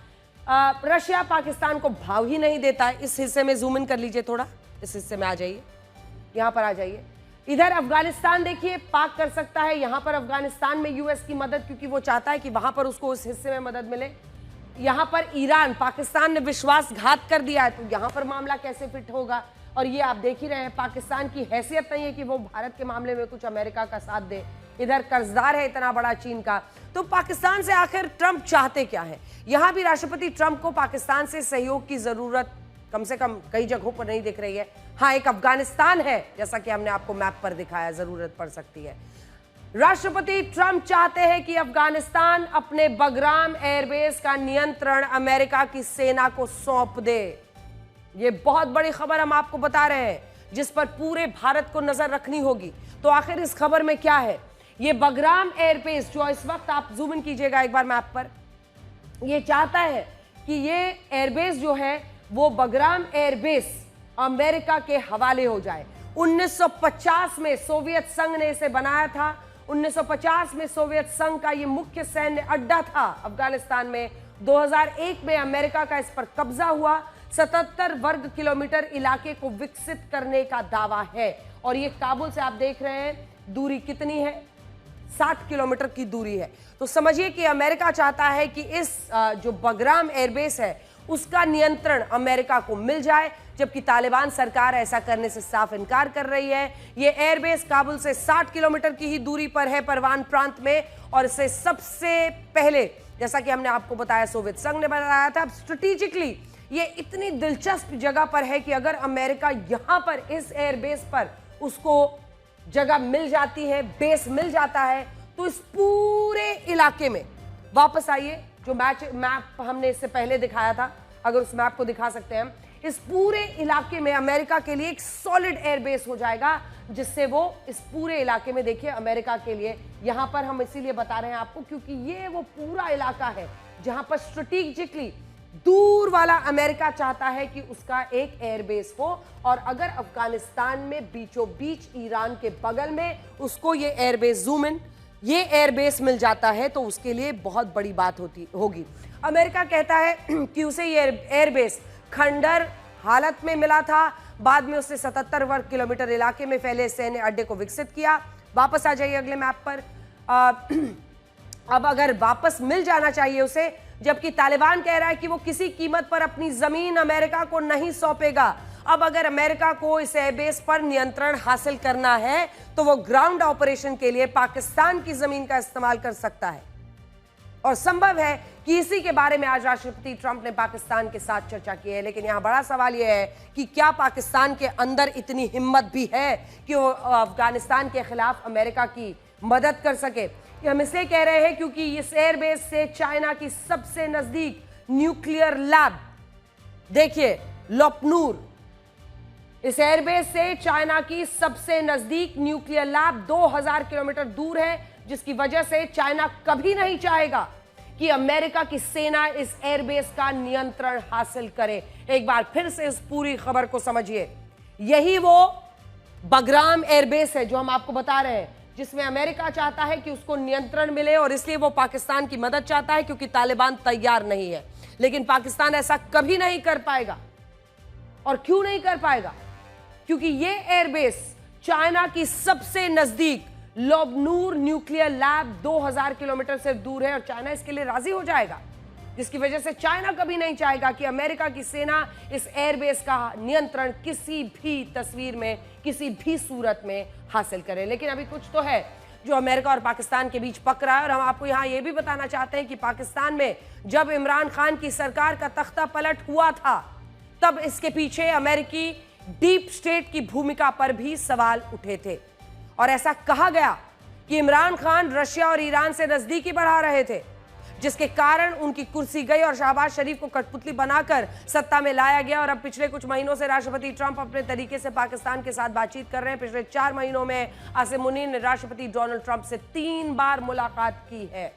रशिया पाकिस्तान को भाव ही नहीं देता। इस हिस्से में जूम इन कर लीजिए, थोड़ा इस हिस्से में आ जाइए, यहां पर आ जाइए। इधर अफगानिस्तान देखिए, पाक कर सकता है यहां पर अफगानिस्तान में यूएस की मदद, क्योंकि वो चाहता है कि वहां पर उसको उस हिस्से में मदद मिले। यहां पर ईरान, पाकिस्तान ने विश्वासघात कर दिया है, तो यहां पर मामला कैसे फिट होगा। और ये आप देख ही रहे हैं, पाकिस्तान की हैसियत नहीं है कि वो भारत के मामले में कुछ अमेरिका का साथ दे। इधर कर्जदार है इतना बड़ा चीन का। तो पाकिस्तान से आखिर ट्रंप चाहते क्या है। यहां भी राष्ट्रपति ट्रंप को पाकिस्तान से सहयोग की जरूरत कम से कम कई जगहों पर नहीं दिख रही है। हाँ, एक अफगानिस्तान है, जैसा कि हमने आपको मैप पर दिखाया, जरूरत पड़ सकती है। राष्ट्रपति ट्रंप चाहते हैं कि अफगानिस्तान अपने बगराम एयरबेस का नियंत्रण अमेरिका की सेना को सौंप दे। ये बहुत बड़ी खबर हम आपको बता रहे हैं, जिस पर पूरे भारत को नजर रखनी होगी। तो आखिर इस खबर में क्या है। ये बगराम एयरबेस जो इस वक्त, आप जूम इन कीजिएगा एक बार मैप पर, ये चाहता है कि ये एयरबेस जो है वो बगराम एयरबेस अमेरिका के हवाले हो जाए। 1950 में सोवियत संघ ने इसे बनाया था। 1950 में सोवियत संघ का ये मुख्य सैन्य अड्डा था अफगानिस्तान में। 2001 में अमेरिका का इस पर कब्जा हुआ। 77 वर्ग किलोमीटर इलाके को विकसित करने का दावा है। और ये काबुल से आप देख रहे हैं दूरी कितनी है, 60 किलोमीटर की दूरी है। तो समझिए कि अमेरिका चाहता है कि इस जो बगराम एयरबेस है उसका नियंत्रण अमेरिका को मिल जाए, जबकि तालिबान सरकार ऐसा करने से साफ इनकार कर रही है। यह एयरबेस काबुल से 60 किलोमीटर की ही दूरी पर है, परवान प्रांत में। और इसे सबसे पहले, जैसा कि हमने आपको बताया, सोवियत संघ ने बनाया था। अब स्ट्रेटेजिकली ये इतनी दिलचस्प जगह पर है कि अगर अमेरिका यहां पर इस एयरबेस पर उसको जगह मिल जाती है, बेस मिल जाता है, तो इस पूरे इलाके में, वापस आइए जो मैप हमने इससे पहले दिखाया था, अगर उस मैप को दिखा सकते हैं हम, इस पूरे इलाके में अमेरिका के लिए एक सॉलिड एयरबेस हो जाएगा, जिससे वो इस पूरे इलाके में, देखिए अमेरिका के लिए, यहां पर हम इसीलिए बता रहे हैं आपको क्योंकि ये वो पूरा इलाका है जहां पर स्ट्रेटेजिकली दूर वाला अमेरिका चाहता है कि उसका एक एयरबेस हो। और अगर अफगानिस्तान में बीचों बीच ईरान के बगल में उसको ये एयरबेस, जूम इन, ये एयरबेस मिल जाता है तो उसके लिए बहुत बड़ी बात होगी। अमेरिका कहता है कि उसे ये एयरबेस खंडर हालत में मिला था, बाद में उसने 77 वर्ग किलोमीटर इलाके में फैले सैन्य अड्डे को विकसित किया। वापस आ जाइए अगले मैप पर। अब अगर वापस मिल जाना चाहिए उसे, जबकि तालिबान कह रहा है कि वो किसी कीमत पर अपनी जमीन अमेरिका को नहीं सौंपेगा। अब अगर अमेरिका को इस एयरबेस पर नियंत्रण हासिल करना है तो वो ग्राउंड ऑपरेशन के लिए पाकिस्तान की जमीन का इस्तेमाल कर सकता है। और संभव है कि इसी के बारे में आज राष्ट्रपति ट्रंप ने पाकिस्तान के साथ चर्चा की है। लेकिन यहां बड़ा सवाल यह है कि क्या पाकिस्तान के अंदर इतनी हिम्मत भी है कि वो अफगानिस्तान के खिलाफ अमेरिका की मदद कर सके। हम इसलिए कह रहे हैं क्योंकि इस एयरबेस से चाइना की सबसे नजदीक न्यूक्लियर लैब, देखिए लोपनूर, इस एयरबेस से चाइना की सबसे नजदीक न्यूक्लियर लैब 2000 किलोमीटर दूर है, जिसकी वजह से चाइना कभी नहीं चाहेगा कि अमेरिका की सेना इस एयरबेस का नियंत्रण हासिल करे। एक बार फिर से इस पूरी खबर को समझिए। यही वो बगराम एयरबेस है जो हम आपको बता रहे हैं, जिसमें अमेरिका चाहता है कि उसको नियंत्रण मिले और इसलिए वो पाकिस्तान की मदद चाहता है, क्योंकि तालिबान तैयार नहीं है। लेकिन पाकिस्तान ऐसा कभी नहीं कर पाएगा। और क्यों नहीं कर पाएगा? क्योंकि ये एयरबेस चाइना की सबसे नजदीक लोबनूर न्यूक्लियर लैब 2000 किलोमीटर से दूर है और चाइना इसके लिए राजी हो जाएगा, जिसकी वजह से चाइना कभी नहीं चाहेगा कि अमेरिका की सेना इस एयरबेस का नियंत्रण किसी भी तस्वीर में, किसी भी सूरत में हासिल करे। लेकिन अभी कुछ तो है जो अमेरिका और पाकिस्तान के बीच पक रहा है। और हम आपको यहां यह भी बताना चाहते हैं कि पाकिस्तान में जब इमरान खान की सरकार का तख्ता पलट हुआ था, तब इसके पीछे अमेरिकी डीप स्टेट की भूमिका पर भी सवाल उठे थे। और ऐसा कहा गया कि इमरान खान रशिया और ईरान से नजदीकी बढ़ा रहे थे, जिसके कारण उनकी कुर्सी गई और शहबाज शरीफ को कठपुतली बनाकर सत्ता में लाया गया। और अब पिछले कुछ महीनों से राष्ट्रपति ट्रंप अपने तरीके से पाकिस्तान के साथ बातचीत कर रहे हैं। पिछले 4 महीनों में आसिम मुनीर ने राष्ट्रपति डोनाल्ड ट्रंप से 3 बार मुलाकात की है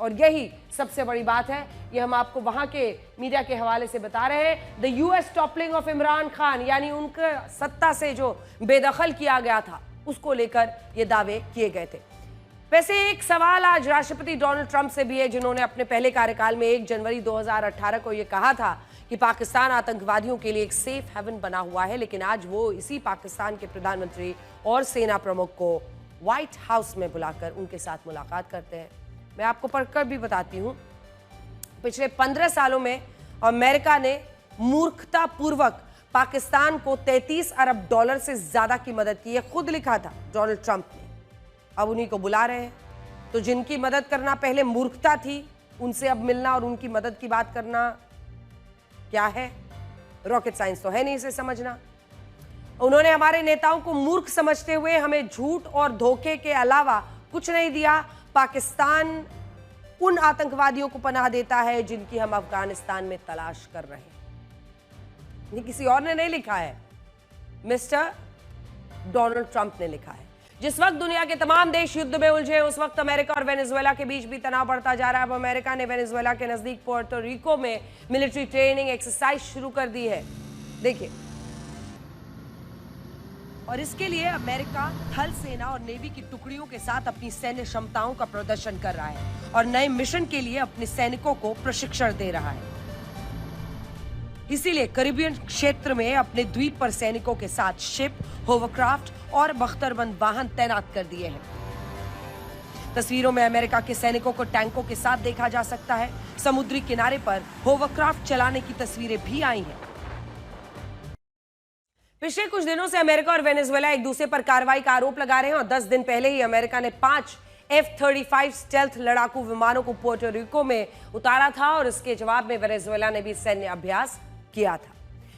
और यही सबसे बड़ी बात है। ये हम आपको वहां के मीडिया के हवाले से बता रहे हैं। The US toppling of Imran Khan, यानी उनके सत्ता से जो बेदखल किया गया था उसको लेकर ये दावे किए गए थे। वैसे एक सवाल आज राष्ट्रपति डोनाल्ड ट्रंप से भी है, जिन्होंने अपने पहले कार्यकाल में 1 जनवरी 2018 को यह कहा था कि पाकिस्तान आतंकवादियों के लिए एक सेफ हेवन बना हुआ है। लेकिन आज वो इसी पाकिस्तान के प्रधानमंत्री और सेना प्रमुख को व्हाइट हाउस में बुलाकर उनके साथ मुलाकात करते हैं। मैं आपको पढ़कर भी बताती हूं, पिछले 15 सालों में अमेरिका ने मूर्खतापूर्वक पाकिस्तान को $33 अरब से ज्यादा की मदद की है। खुद लिखा था डोनाल्ड ट्रंप ने। अब उन्हीं को बुला रहे हैं। तो जिनकी मदद करना पहले मूर्खता थी, उनसे अब मिलना और उनकी मदद की बात करना क्या है? रॉकेट साइंस तो है नहीं इसे समझना। उन्होंने हमारे नेताओं को मूर्ख समझते हुए हमें झूठ और धोखे के अलावा कुछ नहीं दिया। पाकिस्तान उन आतंकवादियों को पनाह देता है जिनकी हम अफगानिस्तान में तलाश कर रहे हैं। ये किसी और ने नहीं लिखा है, मिस्टर डोनाल्ड ट्रंप ने लिखा है। जिस वक्त दुनिया के तमाम देश युद्ध में उलझे, उस वक्त अमेरिका और वेनेजुएला के बीच भी तनाव बढ़ता जा रहा है। अब अमेरिका ने वेनेजुएला के नजदीक पोर्टो रिको में मिलिट्री ट्रेनिंग एक्सरसाइज शुरू कर दी है। देखिए, और इसके लिए अमेरिका थल सेना और नेवी की टुकड़ियों के साथ अपनी सैन्य क्षमताओं का प्रदर्शन कर रहा है और नए मिशन के लिए अपने सैनिकों को प्रशिक्षण दे रहा है। इसीलिए कैरिबियन क्षेत्र में अपने द्वीप पर सैनिकों के साथ शिप, होवरक्राफ्ट और बख्तरबंद वाहन तैनात कर दिए हैं। तस्वीरों में अमेरिका के सैनिकों को टैंकों के साथ देखा जा सकता है। समुद्री किनारे पर होवरक्राफ्ट चलाने की तस्वीरें भी आई हैं। पिछले कुछ दिनों से अमेरिका और वेनेजुएला एक दूसरे पर कार्रवाई का आरोप लगा रहे हैं और 10 दिन पहले ही अमेरिका ने 5 F-35 स्टेल्थ लड़ाकू विमानों को पोर्टो रिको में उतारा था और इसके जवाब में वेनेजुएला ने भी सैन्य अभ्यास किया था।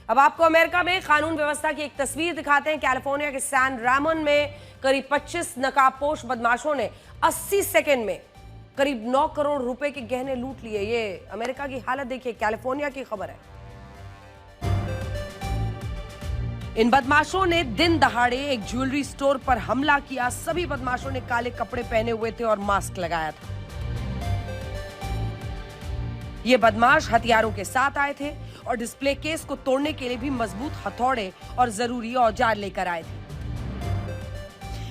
अब आपको अमेरिका में कानून व्यवस्था की एक तस्वीर दिखाते हैं। कैलिफोर्निया के सैन रामन में करीब 25 नकाबपोश बदमाशों ने 80 सेकेंड में करीब 9 करोड़ रुपए के गहने लूट लिए। ये अमेरिका की हालत देखिए, कैलिफोर्निया की खबर है। इन बदमाशों ने दिन दहाड़े एक ज्वेलरी स्टोर पर हमला किया। सभी बदमाशों ने काले कपड़े पहने हुए थे और मास्क लगाया था। ये बदमाश हथियारों के साथ आए थे और डिस्प्ले केस को तोड़ने के लिए भी मजबूत हथौड़े और जरूरी औजार लेकर आए थे।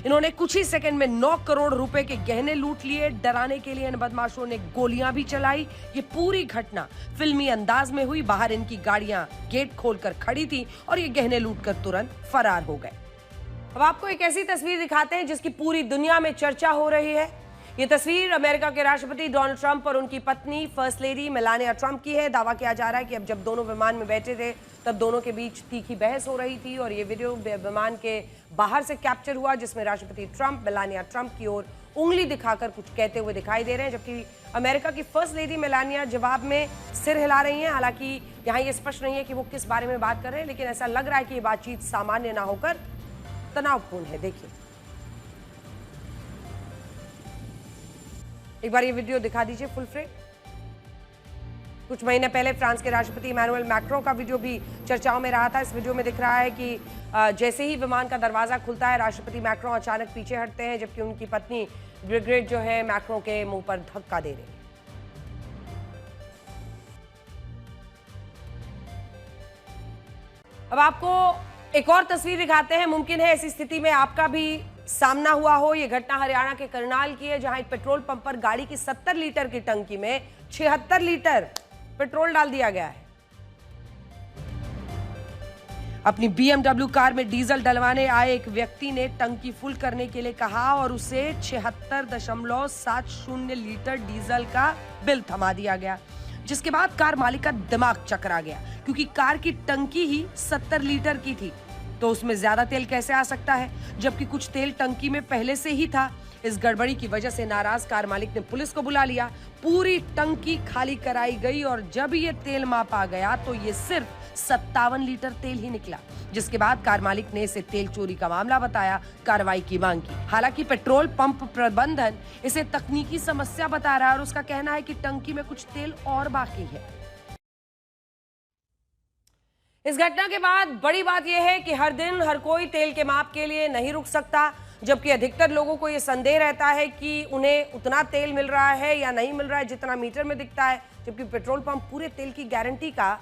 इन्होंने कुछ ही सेकंड में 9 करोड़ रुपए के गहने लूट लिए। डराने के लिए इन बदमाशों ने गोलियां भी चलाई। ये पूरी घटना फिल्मी अंदाज में हुई। बाहर इनकी गाड़ियां गेट खोलकर खड़ी थी और ये गहने लूटकर तुरंत फरार हो गए। अब आपको एक ऐसी तस्वीर दिखाते हैं जिसकी पूरी दुनिया में चर्चा हो रही है। ये तस्वीर अमेरिका के राष्ट्रपति डोनाल्ड ट्रंप और उनकी पत्नी फर्स्ट लेडी मेलानिया ट्रंप की है। दावा किया जा रहा है कि अब जब दोनों विमान में बैठे थे तब दोनों के बीच तीखी बहस हो रही थी और ये वीडियो विमान के बाहर से कैप्चर हुआ, जिसमें राष्ट्रपति ट्रंप मेलानिया ट्रंप की ओर उंगली दिखाकर कुछ कहते हुए दिखाई दे रहे हैं, जबकि अमेरिका की फर्स्ट लेडी मेलानिया जवाब में सिर हिला रही हैं। हालांकि यहाँ ये स्पष्ट नहीं है कि वो किस बारे में बात कर रहे हैं, लेकिन ऐसा लग रहा है कि ये बातचीत सामान्य ना होकर तनावपूर्ण है। देखिए, एक बार ये वीडियो दिखा दीजिए फुल फ्रेम। कुछ महीने पहले फ्रांस के राष्ट्रपति इमैनुअल मैक्रों का वीडियो भी चर्चाओं में रहा था। इस वीडियो में दिख रहा है कि जैसे ही विमान का दरवाजा खुलता है, राष्ट्रपति मैक्रों अचानक पीछे हटते हैं, जबकि उनकी पत्नी ब्रिगेड जो है मैक्रों के मुंह पर धक्का दे रही है। अब आपको एक और तस्वीर दिखाते हैं। मुमकिन है ऐसी स्थिति में आपका भी सामना हुआ हो। यह घटना हरियाणा के करनाल की है, जहां एक पेट्रोल पंप पर गाड़ी की 70 लीटर की टंकी में 76 लीटर पेट्रोल डाल दिया गया है। अपनी BMW कार में डीजल डलवाने आए एक व्यक्ति ने टंकी फुल करने के लिए कहा और उसे 76.70 लीटर डीजल का बिल थमा दिया गया, जिसके बाद कार मालिक का दिमाग चकरा गया, क्योंकि कार की टंकी ही 70 लीटर की थी। तो उसमें ज्यादा तेल कैसे आ सकता है, जबकि कुछ तेल टंकी में पहले से ही था। इस गड़बड़ी की वजह से नाराज कार मालिक ने पुलिस को बुला लिया। पूरी टंकी खाली कराई गई और जब ये तेल मापा गया तो ये सिर्फ 57 लीटर तेल ही निकला, जिसके बाद कार मालिक ने इसे तेल चोरी का मामला बताया, कार्रवाई की मांग की। हालांकि पेट्रोल पंप प्रबंधन इसे तकनीकी समस्या बता रहा है और उसका कहना है कि टंकी में कुछ तेल और बाकी है। इस घटना के बाद बड़ी बात यह है कि हर दिन हर कोई तेल के माप के लिए नहीं रुक सकता, जबकि अधिकतर लोगों को यह संदेह रहता है कि उन्हें उतना तेल मिल रहा है या नहीं मिल रहा है जितना मीटर में दिखता है, जबकि पेट्रोल पंप पूरे तेल की गारंटी का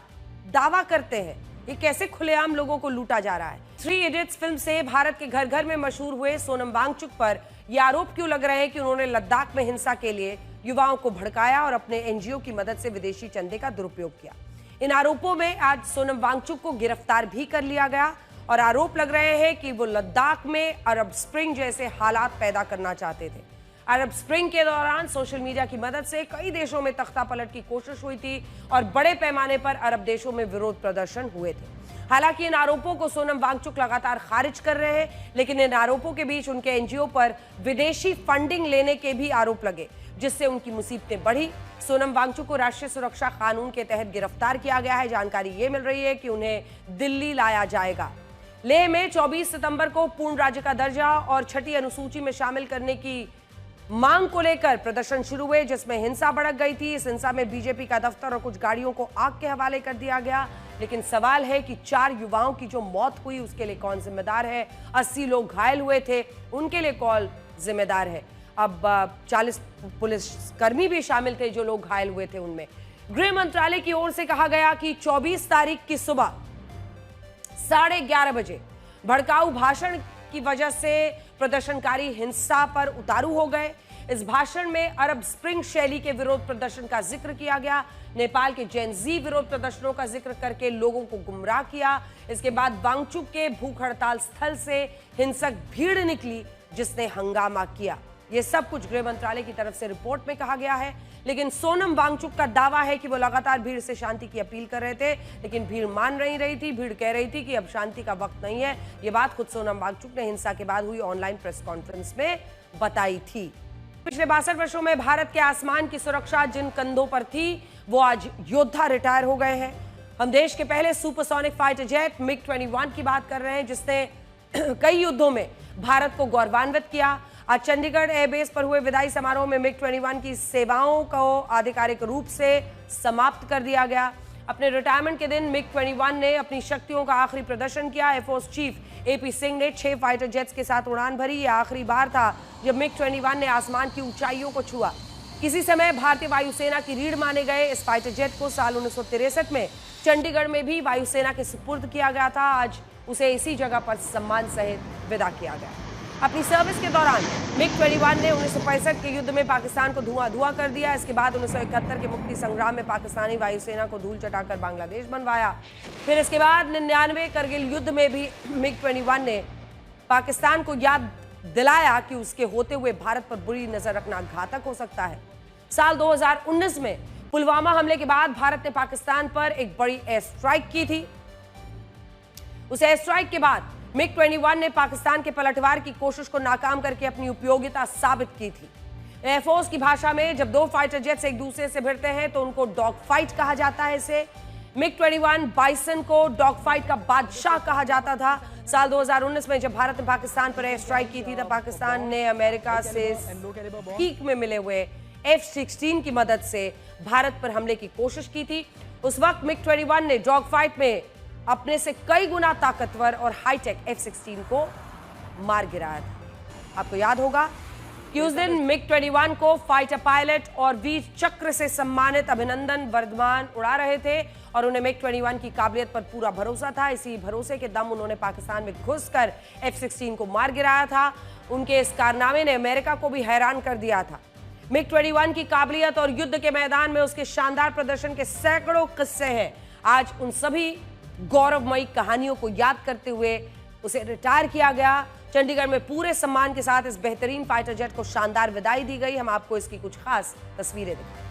दावा करते हैं। ये कैसे खुलेआम लोगों को लूटा जा रहा है? 3 इडियट्स फिल्म से भारत के घर घर में मशहूर हुए सोनम वांगचुक पर यह आरोप क्यों लग रहे हैं कि उन्होंने लद्दाख में हिंसा के लिए युवाओं को भड़काया और अपने एनजीओ की मदद से विदेशी चंदे का दुरुपयोग किया। इन आरोपों में आज सोनम वांगचुक को गिरफ्तार भी कर लिया गया और आरोप लग रहे हैं कि वो लद्दाख में अरब स्प्रिंग जैसे हालात पैदा करना चाहते थे। अरब स्प्रिंग के दौरान सोशल मीडिया की मदद से कई देशों में तख्तापलट की कोशिश हुई थी और बड़े पैमाने पर अरब देशों में विरोध प्रदर्शन हुए थे। हालांकि इन आरोपों को सोनम वांगचुक लगातार खारिज कर रहे हैं, लेकिन इन आरोपों के बीच उनके एनजीओ पर विदेशी फंडिंग लेने के भी आरोप लगे, जिससे उनकी मुसीबतें बढ़ी। सोनम वांगचुक को राष्ट्रीय सुरक्षा कानून के तहत गिरफ्तार किया गया है। जानकारी ये मिल रही है कि उन्हें दिल्ली लाया जाएगा। लेह में 24 सितंबर को पूर्ण राज्य का दर्जा और 6ठी अनुसूची में शामिल करने की मांग को लेकर प्रदर्शन शुरू हुए, जिसमें हिंसा भड़क गई थी। इस हिंसा में बीजेपी का दफ्तर और कुछ गाड़ियों को आग के हवाले कर दिया गया। लेकिन सवाल है कि 4 युवाओं की जो मौत हुई उसके लिए कौन जिम्मेदार है? 80 लोग घायल हुए थे, उनके लिए कौन जिम्मेदार है? अब 40 पुलिसकर्मी भी शामिल थे जो लोग घायल हुए थे उनमें। गृह मंत्रालय की ओर से कहा गया कि 24 तारीख की सुबह 11:30 बजे भड़काऊ भाषण की वजह से प्रदर्शनकारी हिंसा पर उतारू हो गए। इस भाषण में अरब स्प्रिंग शैली के विरोध प्रदर्शन का जिक्र किया गया, नेपाल के जेनजी विरोध प्रदर्शनों का जिक्र करके लोगों को गुमराह किया। इसके बाद वांगचुक के भूख हड़ताल स्थल से हिंसक भीड़ निकली जिसने हंगामा किया। यह सब कुछ गृह मंत्रालय की तरफ से रिपोर्ट में कहा गया है, लेकिन सोनम वांगचुक का दावा है कि वो लगातार भीड़ से शांति की अपील कर रहे थे, लेकिन भीड़ मान नहीं रही थी। भीड़ कह रही थी कि अब शांति का वक्त नहीं है। ये बात खुद सोनम वांगचुक ने हिंसा के बाद हुई ऑनलाइन प्रेस कॉन्फ्रेंस में बताई थी। पिछले 62 वर्षों में भारत के आसमान की सुरक्षा जिन कंधों पर थी, वो आज योद्धा रिटायर हो गए हैं। हम देश के पहले सुपरसोनिक फाइटर जेट MiG-21 की बात कर रहे हैं, जिसने कई युद्धों में भारत को गौरवान्वित किया। आज चंडीगढ़ एयरबेस पर हुए विदाई समारोह में MiG-21 की सेवाओं को आधिकारिक रूप से समाप्त कर दिया गया। अपने रिटायरमेंट के दिन MiG-21 ने अपनी शक्तियों का आखिरी प्रदर्शन किया। एयरफोर्स चीफ AP सिंह ने 6 फाइटर जेट्स के साथ उड़ान भरी। यह आखिरी बार था जब MiG-21 ने आसमान की ऊंचाइयों को छुआ। किसी समय भारतीय वायुसेना की रीढ़ माने गए इस फाइटर जेट को साल 1963 में चंडीगढ़ में भी वायुसेना के सुपुर्द किया गया था। आज उसे इसी जगह पर सम्मान सहित विदा किया गया। अपनी सर्विस के दौरान MiG-21 ने 1965 के युद्ध में पाकिस्तान को धुआं कर दिया। इसके बाद 1971 के मुक्ति संग्राम में पाकिस्तानी वायुसेना को धूल चटाकर बांग्लादेश बनवाया। फिर इसके बाद 99 करगिल युद्ध में भी MiG-21 ने पाकिस्तान को याद दिलाया कि उसके होते हुए भारत पर बुरी नजर रखना घातक हो सकता है। साल 2019 में पुलवामा हमले के बाद भारत ने पाकिस्तान पर एक बड़ी एयर स्ट्राइक की थी। उस एयर स्ट्राइक के बाद MiG-21 ने पाकिस्तान के पलटवार की कोशिश को नाकाम करके अपनी उपयोगिता साबित की थी। एयरफोर्स की भाषा में जब 2 फाइटर जेट्स एक दूसरे से भिड़ते हैं तो उनको डॉग फाइट कहा जाता है। इसे MiG-21 बाइसन को डॉग फाइट का बादशाह कहा जाता था। साल 2019 में जब भारत ने पाकिस्तान पर एयर स्ट्राइक की थी, तब पाकिस्तान ने अमेरिका से पीक में मिले हुए F-16 की मदद से भारत पर हमले की कोशिश की थी। उस वक्त MiG-21 ने डॉग फाइट में अपने से कई गुना ताकतवर और हाईटेक F-16 को मार गिराया था। आपको याद होगा कि उस दिन MiG-21 को फाइटर पायलट और वीर चक्र से सम्मानित अभिनंदन वर्धमान उड़ा रहे थे और उन्हें MiG-21 की काबिलियत पर पूरा भरोसा था। इसी भरोसे के दम उन्होंने पाकिस्तान में घुसकर F-16 को मार गिराया था। उनके इस कारनामे ने अमेरिका को भी हैरान कर दिया था। MiG-21 की काबिलियत और युद्ध के मैदान में उसके शानदार प्रदर्शन के सैकड़ों किस्से हैं। आज उन सभी गौरवमयी कहानियों को याद करते हुए उसे रिटायर किया गया। चंडीगढ़ में पूरे सम्मान के साथ इस बेहतरीन फाइटर जेट को शानदार विदाई दी गई। हम आपको इसकी कुछ खास तस्वीरें दिखाएं।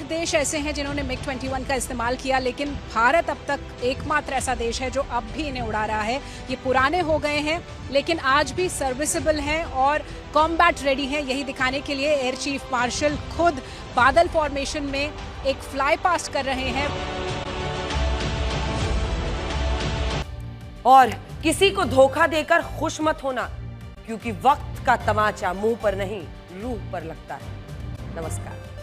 देश ऐसे हैं जिन्होंने MiG-21 का इस्तेमाल किया, लेकिन भारत अब तक एकमात्र ऐसा देश है जो अब भी इन्हें उड़ा रहा है। ये पुराने हो गए हैं लेकिन आज भी सर्विसेबल हैं और कॉम्बैट रेडी हैं। यही दिखाने के लिए एयर चीफ मार्शल खुद बादल फॉर्मेशन में एक फ्लाई पास्ट कर रहे हैं। और किसी को धोखा देकर खुश मत होना, क्योंकि वक्त का तमाचा मुंह पर नहीं रूह पर लगता है। नमस्कार।